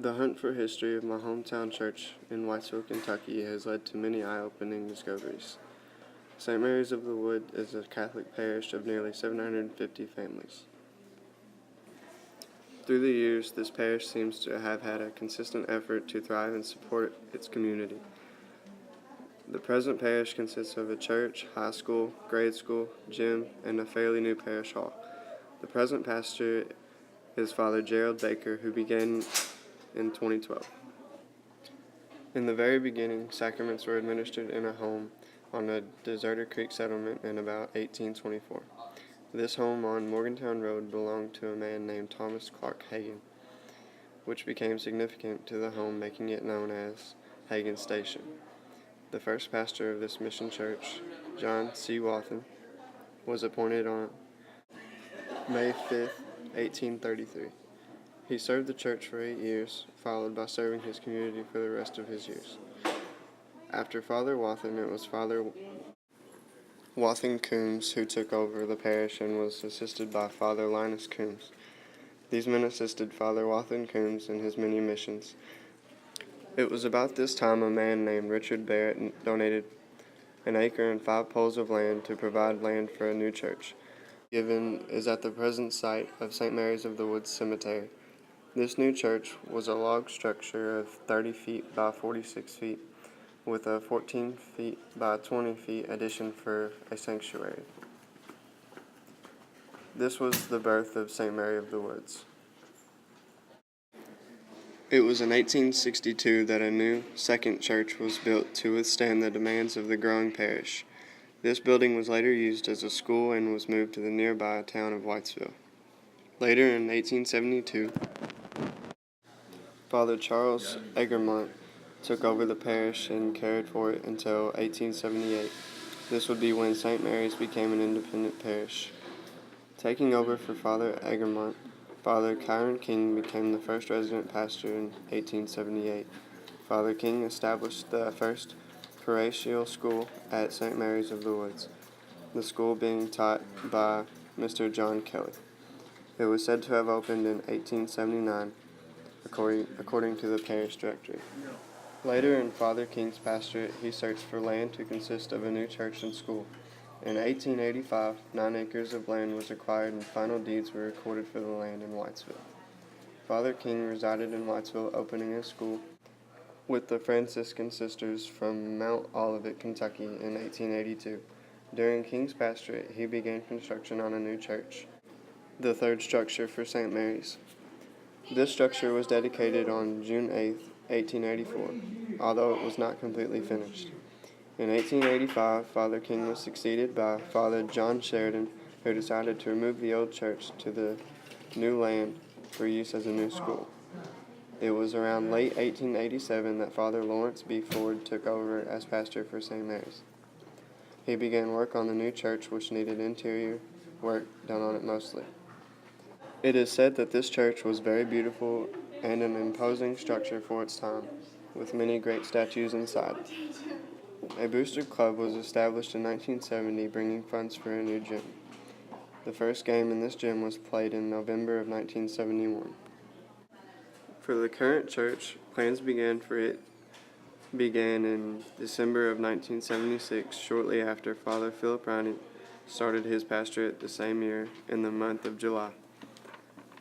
The hunt for history of my hometown church in Whitesville, Kentucky has led to many eye-opening discoveries. St. Mary's of the Wood is a Catholic parish of nearly 750 families. Through the years, this parish seems to have had a consistent effort to thrive and support its community. The present parish consists of a church, high school, grade school, gym, and a fairly new parish hall. The present pastor is Father Gerald Baker, who began in 2012. In the very beginning, sacraments were administered in a home on a Deserter Creek settlement in about 1824. This home on Morgantown Road belonged to a man named Thomas Clark Hagen, which became significant to the home, making it known as Hagen Station. The first pastor of this mission church, John C. Wathen, was appointed on May 5, 1833. He served the church for 8 years, followed by serving his community for the rest of his years. After Father Wathen, it was Father Wathen Coombs who took over the parish and was assisted by Father Linus Coombs. These men assisted Father Wathen Coombs in his many missions. It was about this time a man named Richard Barrett donated an acre and 5 poles of land to provide land for a new church. Given is at the present site of St. Mary's of the Woods Cemetery. This new church was a log structure of 30 feet by 46 feet with a 14 feet by 20 feet addition for a sanctuary. This was the birth of St. Mary of the Woods. It was in 1862 that a new second church was built to withstand the demands of the growing parish. This building was later used as a school and was moved to the nearby town of Whitesville. Later in 1872, Father Charles Egremont took over the parish and cared for it until 1878. This would be when St. Mary's became an independent parish. Taking over for Father Egremont, Father Kyron King became the first resident pastor in 1878. Father King established the first parochial school at St. Mary's of the Woods, the school being taught by Mr. John Kelly. It was said to have opened in 1879, according to the parish directory. Later in Father King's pastorate, he searched for land to consist of a new church and school. In 1885, 9 acres of land was acquired and final deeds were recorded for the land in Whitesville. Father King resided in Whitesville, opening a school with the Franciscan Sisters from Mount Olivet, Kentucky in 1882. During King's pastorate, he began construction on a new church, the third structure for St. Mary's. This structure was dedicated on June 8, 1884, although it was not completely finished. In 1885, Father King was succeeded by Father John Sheridan, who decided to remove the old church to the new land for use as a new school. It was around late 1887 that Father Lawrence B. Ford took over as pastor for St. Mary's. He began work on the new church, which needed interior work done on it mostly. It is said that this church was very beautiful and an imposing structure for its time, with many great statues inside. A booster club was established in 1970, bringing funds for a new gym. The first game in this gym was played in November of 1971. For the current church, plans began in December of 1976, shortly after Father Philip Riney started his pastorate the same year in the month of July.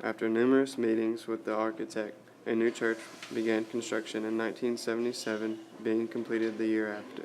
After numerous meetings with the architect, a new church began construction in 1977, being completed the year after.